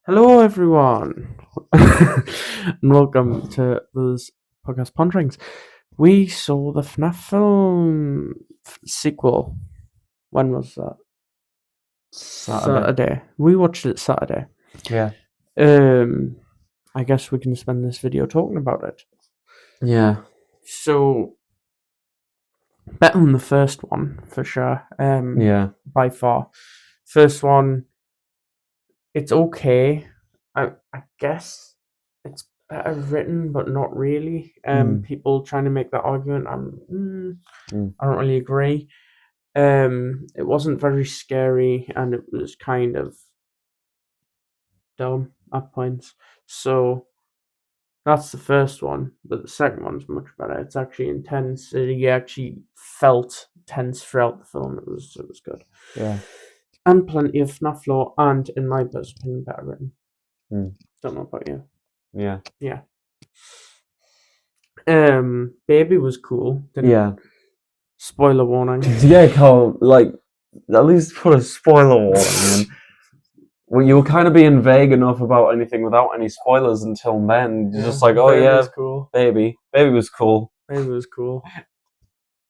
Hello, everyone, and welcome to this podcast Ponderings. We saw the Fnaf film sequel. When was that? Saturday. We watched it Saturday. Yeah. I guess we can spend this video talking about it. Yeah. So, better than the first one for sure. Yeah. By far. First one, it's okay. I guess it's better written, but not really. People trying to make that argument. I don't really agree. It wasn't very scary, and it was kind of dumb at points. So that's the first one, but the second one's much better. It's actually intense. You actually felt tense throughout the film. It was good. Yeah. And plenty of FNAF lore, and in my personal opinion, better written. Don't know about you. Yeah. Yeah. Baby was cool. Yeah. Spoiler warning. Yeah, Carl, at least put a spoiler warning in. Well, you were kind of being vague enough about anything without any spoilers until then. You're just like, oh Baby yeah, was cool. Baby was cool. Baby was cool.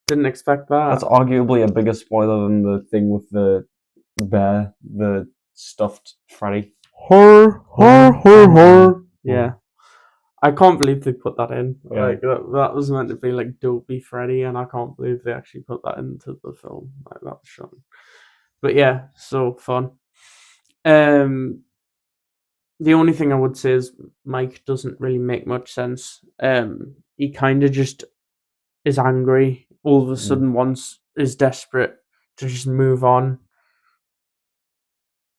Didn't expect that. That's arguably a bigger spoiler than the thing with the bear, the stuffed Freddy. Yeah. I can't believe they put that in. Yeah. Like that was meant to be like Dopey Freddy, and I can't believe they actually put that into the film. Like that was shocking. But yeah, so fun. The only thing I would say is Mike doesn't really make much sense. He kind of just is angry all of a sudden. Once is desperate to just move on,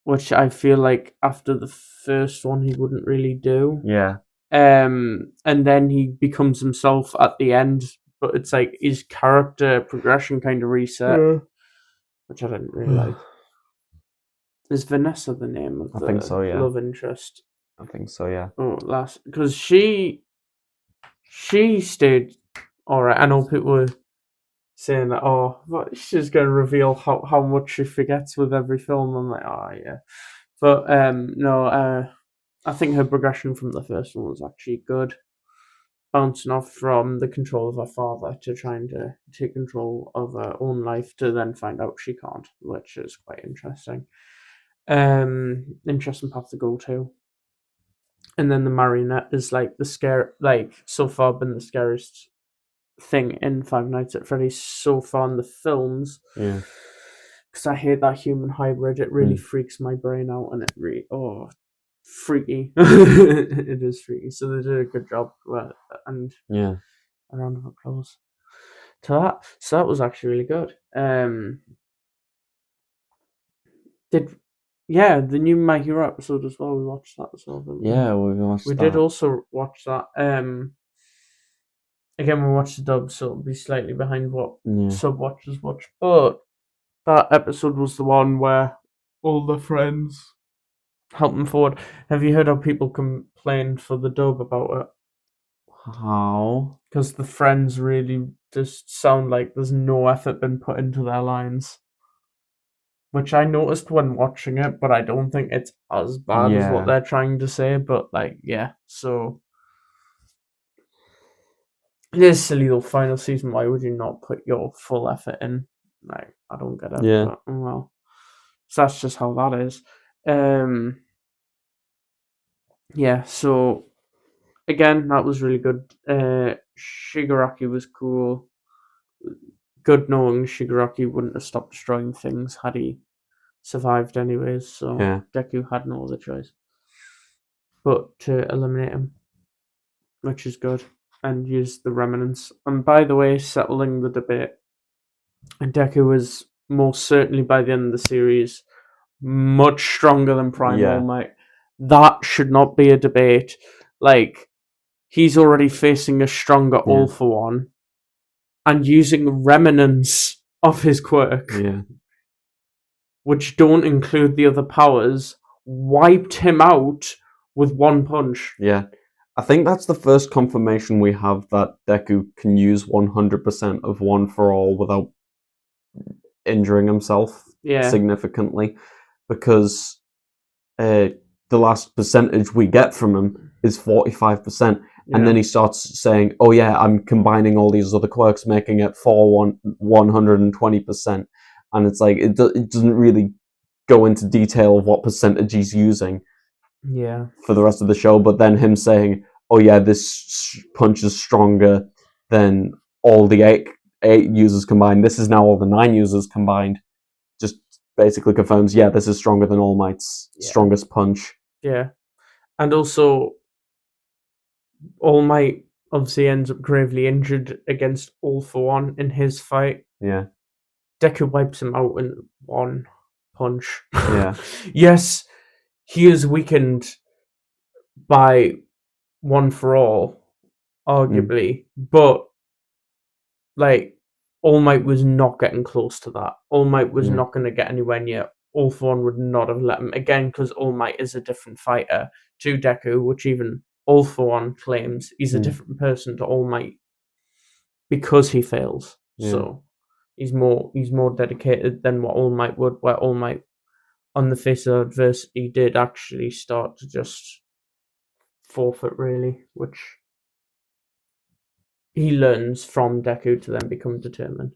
which I feel like after the first one he wouldn't really do. Yeah. And then he becomes himself at the end, but it's like his character progression kind of reset, which I didn't really like. Is Vanessa the name of the think so, yeah. love interest? I think so, yeah. Oh, because she stayed alright. I know people were saying that, but she's going to reveal how much she forgets with every film. I'm like, oh yeah, but no. I think her progression from the first one was actually good. Bouncing off from the control of her father to trying to take control of her own life to then find out she can't, which is quite interesting. Interesting path to go to. And then the marionette is like so far been the scariest thing in Five Nights at Freddy's so far in the films. Yeah. Because I hate that human hybrid. It really freaks my brain out, and it really freaky. It is freaky. So they did a good job, and yeah, a round of applause to that. So that was actually really good. The new My Hero episode as well. We watched that as well. Yeah, we watched. We did also watch that. Again, we watched the dub, so it'll be slightly behind what sub watchers watch. But that episode was the one where all the friends help them forward. Have you heard how people complained for the dub about it? How? Because the friends really just sound like there's no effort been put into their lines. Which I noticed when watching it, but I don't think it's as bad as what they're trying to say. But so it is silly though. Final season, why would you not put your full effort in? Like, I don't get it. Yeah. But, well, so that's just how that is. Yeah. So again, that was really good. Shigaraki was cool. Good knowing Shigaraki wouldn't have stopped destroying things had he survived anyways. So Deku had no other choice but to eliminate him, which is good, and use the remnants. And by the way, settling the debate, Deku is most certainly by the end of the series much stronger than Primal Mike. That should not be a debate. Like, he's already facing a stronger All For One and using remnants of his quirk, which don't include the other powers, wiped him out with one punch. Yeah. I think that's the first confirmation we have that Deku can use 100% of One For All without injuring himself significantly. Because the last percentage we get from him is 45%. Yeah. And then he starts saying, oh yeah, I'm combining all these other quirks, making it 120%. And it's like, it doesn't really go into detail of what percentage he's using for the rest of the show. But then him saying, oh yeah, this punch is stronger than all the eight users combined. This is now all the 9 users combined. Just basically confirms, yeah, this is stronger than All Might's strongest punch. Yeah. And also, All Might obviously ends up gravely injured against All for One in his fight. Yeah. Deku wipes him out in one punch. Yeah. Yes, he is weakened by One for All, arguably, but like All Might was not getting close to that. All Might was not going to get anywhere near. All for One would not have let him again because All Might is a different fighter to Deku, which even All for One claims he's a different person to All Might because he fails. Yeah. So he's more dedicated than what All Might would. Where All Might, on the face of adversity, did actually start to just forfeit, really, which he learns from Deku to then become determined,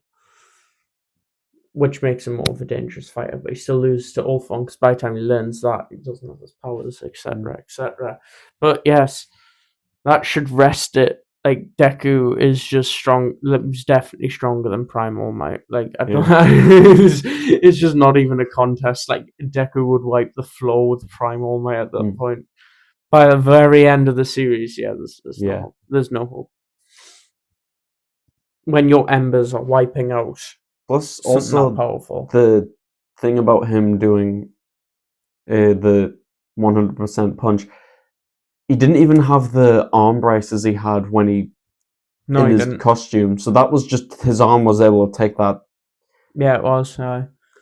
which makes him more of a dangerous fighter. But he still loses to All for One because by the time he learns that, he doesn't have his powers, etc., etc. But yes, that should rest it. Like, Deku is just strong. He's definitely stronger than Prime All Might. Like, I don't. It's just not even a contest. Like, Deku would wipe the floor with Prime All Might at that point. By the very end of the series, there's no hope. When your embers are wiping out, plus also powerful. The thing about him doing the 100% punch, he didn't even have the arm braces he had when he didn't. Costume. So that was just his arm was able to take that. Yeah, it was.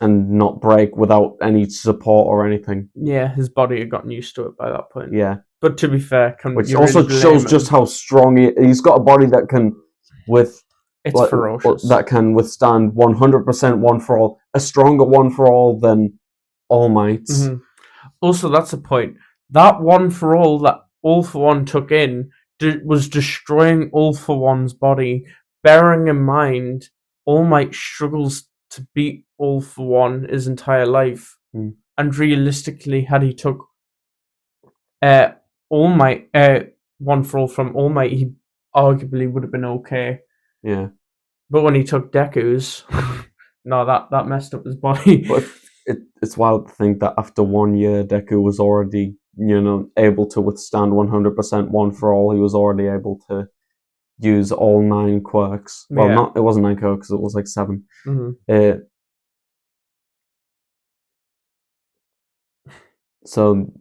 And not break without any support or anything. Yeah, his body had gotten used to it by that point. Yeah. But to be fair, which also shows just how strong he's got a body that can ferocious. That can withstand 100% One for All, a stronger One for All than All Might's. Mm-hmm. Also, that's a point. That One for All that All for One took in was destroying All for One's body. Bearing in mind, All Might struggles to beat All for One his entire life, and realistically, had he took All Might, One for All from All Might, he arguably would have been okay. Yeah. But when he took Deku's, no, that messed up his body. But it's wild to think that after 1 year, Deku was already, able to withstand 100% One for All. He was already able to use all 9 quirks. Well, it wasn't 9 quirks, it was like 7. Mm-hmm. So,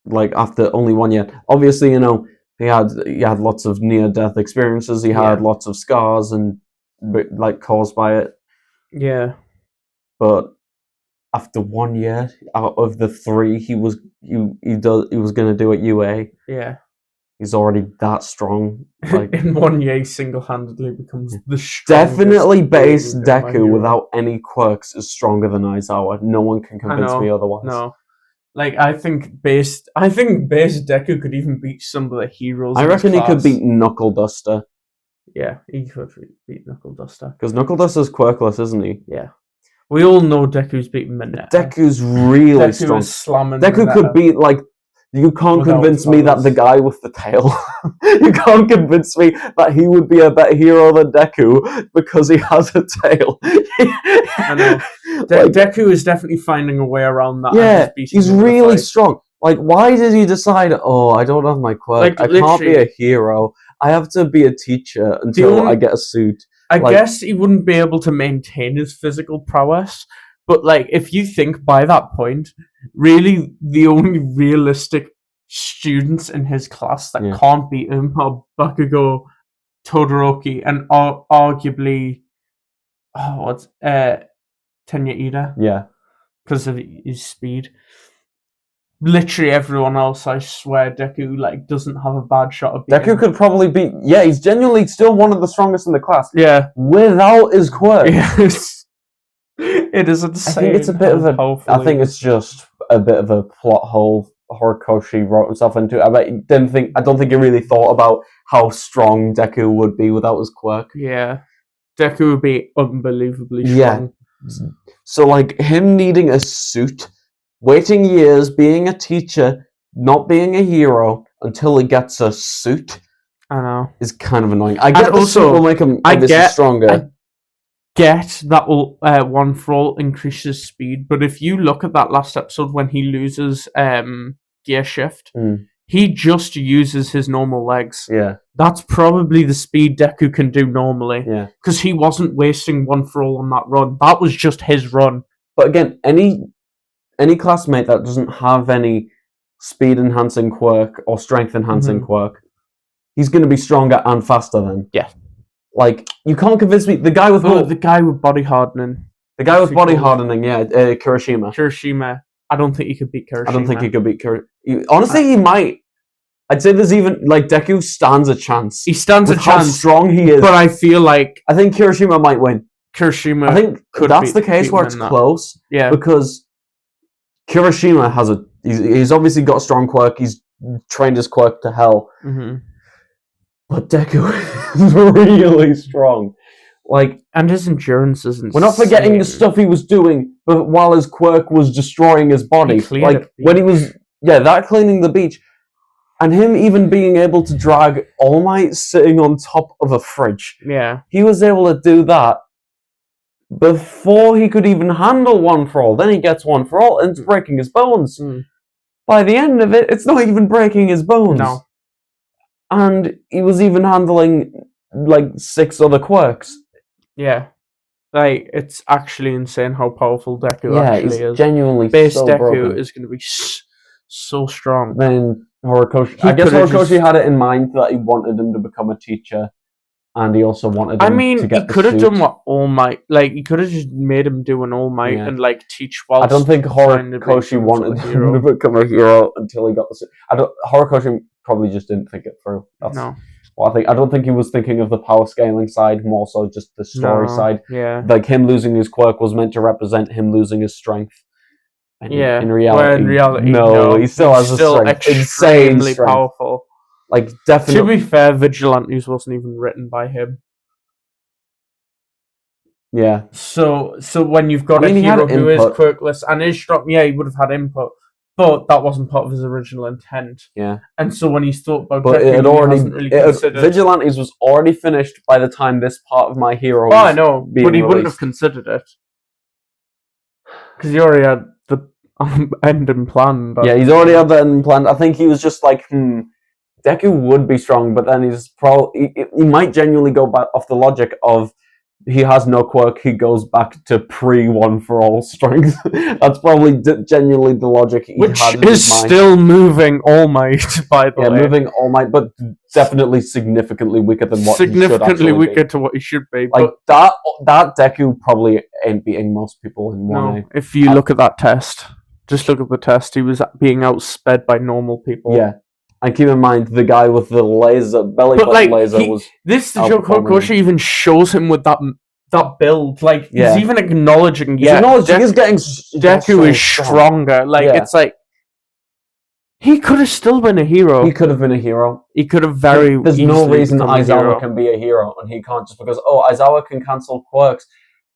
like, after only 1 year, obviously, he had lots of near-death experiences. He had lots of scars and like caused by it. Yeah. But after 1 year, out of the 3 he was going to do at UA. Yeah. He's already that strong. Like, in 1 year, he single-handedly becomes the strongest. Definitely base Deku without any quirks is stronger than Aizawa. No one can convince me otherwise. No. Like, I think base Deku could even beat some of the heroes. I reckon he could beat Knuckle Duster. Yeah, he could beat Knuckle Duster. Because Knuckle Duster's quirkless, isn't he? Yeah. We all know Deku's beating Mineta. Deku's really strong. Deku could beat, like, you can't convince me that the guy with the tail, you can't convince me that he would be a better hero than Deku because he has a tail. I know. Deku is definitely finding a way around that. Yeah, he's really strong. Like, why did he decide, I don't have my quirk, I can't be a hero, I have to be a teacher until I get a suit. I guess he wouldn't be able to maintain his physical prowess, but, like, if you think by that point, really the only realistic students in his class that can't beat him are Bakugo, Todoroki, and arguably, Tenya Ida. Yeah. Because of his speed. Literally everyone else, I swear, Deku, like, doesn't have a bad shot of beating. Deku could probably beat... Yeah, he's genuinely still one of the strongest in the class. Yeah. Without his quirk. Yes. It is insane. I think it's a bit of a... I think it's just a bit of a plot hole Horikoshi wrote himself into. I don't think he really thought about how strong Deku would be without his quirk. Yeah, Deku would be unbelievably strong. Yeah. So like him needing a suit, waiting years, being a teacher, not being a hero until he gets a suit. I know. Is kind of annoying. I get the suit will make him obviously stronger. I get that will One For All increases speed, but if you look at that last episode when he loses gear shift, he just uses his normal legs. Yeah. That's probably the speed Deku can do normally. Yeah. Because he wasn't wasting One For All on that run. That was just his run. But again, any classmate that doesn't have any speed enhancing quirk or strength enhancing quirk, he's going to be stronger and faster then. Yeah. Like, you can't convince me. The guy with body hardening. The guy with body hardening, Kirishima. Kirishima. I don't think he could beat Kirishima. I don't think he could beat Kirishima. Honestly, he might. I'd say there's even, like, Deku stands a chance. He stands a chance. How strong he is. But I feel like... I think Kirishima might win. Kirishima I think that's the case where it's close. Yeah. Because Kirishima has he's obviously got a strong quirk. He's trained his quirk to hell. Mm-hmm. But Deku is really strong. Like, and his endurance isn't. We're not forgetting the stuff he was doing, but while his quirk was destroying his body. Like when he was that cleaning the beach. And him even being able to drag All Might sitting on top of a fridge. Yeah. He was able to do that before he could even handle One For All. Then he gets One For All and it's breaking his bones. By the end of it, it's not even breaking his bones. No. And he was even handling, like, 6 other quirks. Yeah. Like, it's actually insane how powerful Deku actually is. Yeah, he's genuinely Base so Deku broken. is going to be so strong. Then Horikoshi... I guess Horikoshi had it in mind that he wanted him to become a teacher. And he also wanted him to get he could have done what All Might... Like, he could have just made him do an All Might and, like, teach whilst... I don't think Horikoshi wanted him to become a hero until he got the suit. Horikoshi probably just didn't think it through. No. Well, I don't think he was thinking of the power scaling side, more so just the story side. Yeah. Like, him losing his quirk was meant to represent him losing his strength. And in reality, no, he still has a strength. Extremely powerful. Like, definitely. To be fair, Vigilantes wasn't even written by him. Yeah. So when you've got a hero who is quirkless and is strong, he would have had input. But that wasn't part of his original intent. Yeah. And so when he's thought about Deku, he hasn't really considered... Vigilantes was already finished by the time this part of My Hero I know, but he wouldn't have considered it. Because he already had the ending planned. Yeah, he's already had the ending planned. I think he was just like, Deku would be strong, but then he might genuinely go back off the logic of he has no quirk, he goes back to pre-One For All strength. That's probably genuinely the logic he Which had in his mind. Still moving All Might, by the way. Yeah, moving All Might, but definitely significantly weaker than what he should actually Significantly weaker to what he should be. Like, that Deku probably ain't beating most people in one. If you look at that test, just look at the test, he was being outsped by normal people. Yeah. And keep in mind, the guy with the belly button laser was... This Horikoshi even shows him with that build. Like, he's even acknowledging... He's getting... Deku is stronger. Like, it's like... He could have still been a hero. He could have been a hero. He could have There's no reason Aizawa can be a hero, and he can't just because, Aizawa can cancel quirks.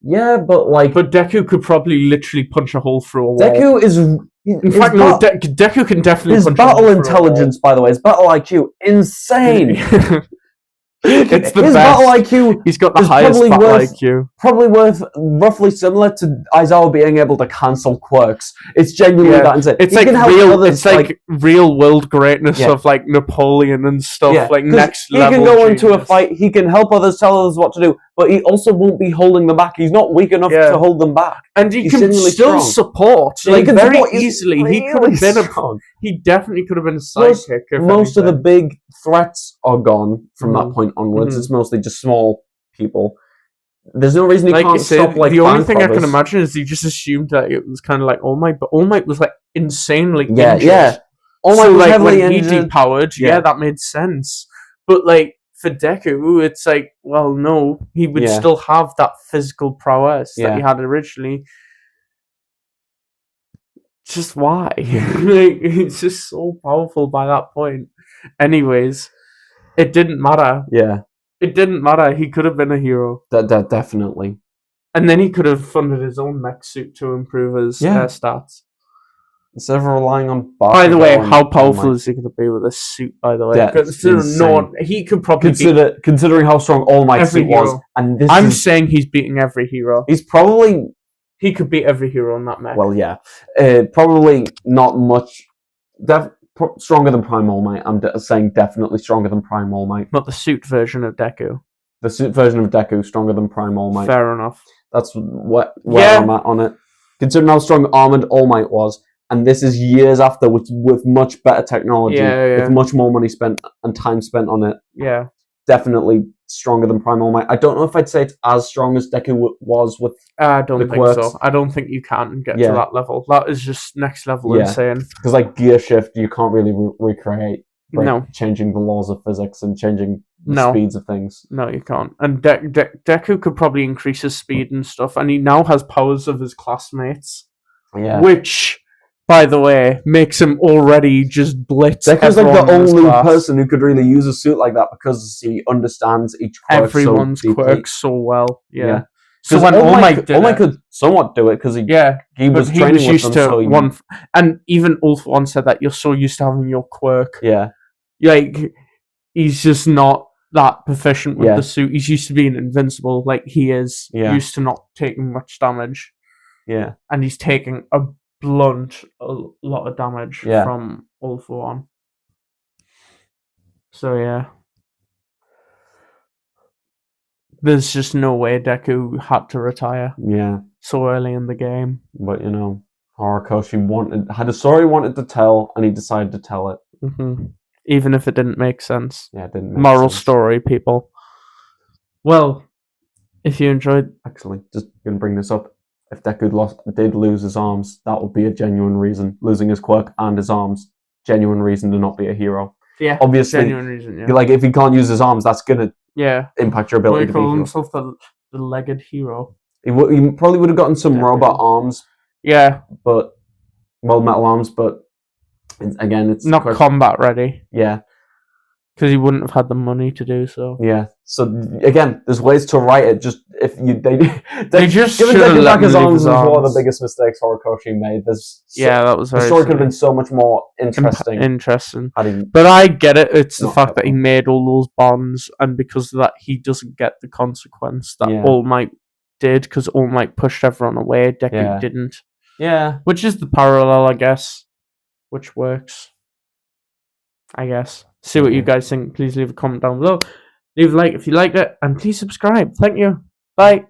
Yeah, but like... But Deku could probably literally punch a hole through a wall. Deku is... In fact, no, Deku can definitely his punch battle intelligence, by the way, his battle IQ, insane. It's the his best. Battle IQ. He's got the highest battle IQ. Probably worth roughly similar to Aizawa being able to cancel quirks. It's genuinely that insane. It's like real world greatness of like Napoleon and stuff. Like next level. He can go into a fight. He can help others, tell others what to do, but he also won't be holding them back. He's not weak enough to hold them back. And he can still support. Like very easily. He could have been He definitely could have been a sidekick. Most of the big threats are gone from that point onwards. It's mostly just small people. There's no reason he can't stop like the only thing I can imagine is he just assumed that it was kind of like All Might, but All Might was like insanely injured. Yeah. All Might was heavily when he depowered, that made sense. But like for Deku, it's like, well, no, he would still have that physical prowess that he had originally. Just why? Like, it's just so powerful by that point. Anyways, it didn't matter. Yeah. It didn't matter. He could have been a hero. That definitely. And then he could have funded his own mech suit to improve his stats. Instead of relying on By the way, how powerful is he going to be with a suit, by the way? He could probably considering how strong All Might's suit was. And I'm saying he's beating every hero. He could beat every hero in that mech. Well, yeah. Probably not much. Stronger than Prime All Might. I'm saying definitely stronger than Prime All Might. Not the suit version of Deku. The suit version of Deku stronger than Prime All Might. Fair enough. That's where I'm at on it. Considering how strong Armored All Might was, and this is years after with much better technology, with much more money spent and time spent on it. Yeah. Definitely stronger than Prime All Might. I don't know if I'd say it's as strong as Deku was with I don't think so. I don't think you can get to that level. That is just next level insane. Because like Gear Shift, you can't really recreate. Changing the laws of physics and changing the speeds of things. No, you can't. And Deku could probably increase his speed and stuff, and he now has powers of his classmates. Yeah. Which, by the way, makes him already just blitz. Deku's like the only person who could really use a suit like that because he understands each quirk everyone's quirks so well. Yeah. So when All Might could somewhat do it because he was training with them. And even Ulf one said that you're so used to having your quirk. Yeah. Like, he's just not that proficient with the suit. He's used to being invincible, like he is used to not taking much damage. Yeah. And he's taking a lot of damage from All for One. So, yeah. There's just no way Deku had to retire. Yeah. So early in the game. But, Horikoshi had a story he wanted to tell, and he decided to tell it. Mm-hmm. Even if it didn't make sense. Yeah, it didn't make Moral sense. Story, people. Well, if you enjoyed... Actually, just going to bring this up. If Deku did lose his arms, that would be a genuine reason. Losing his quirk and his arms. Genuine reason to not be a hero. Yeah, obviously, genuine reason, yeah. Like, if he can't use his arms, that's going to impact your ability to be a hero. He calls himself the legged hero. He probably would have gotten some robot arms. Yeah. Metal arms, but again, it's... Not combat ready. Yeah. Because he wouldn't have had the money to do so. Yeah. So, again, there's ways to write it. Just, if you... They just giving Deku back his arms was one of the biggest mistakes Horikoshi made. That was very the story could have been so much more interesting. But I get it. It's the fact that he made all those bonds, and because of that, he doesn't get the consequence that All Might did, because All Might pushed everyone away. Deku didn't. Yeah. Which is the parallel, I guess. Which works. I guess. See what you guys think. Please leave a comment down below. Leave a like if you liked it, and please subscribe. Thank you. Bye.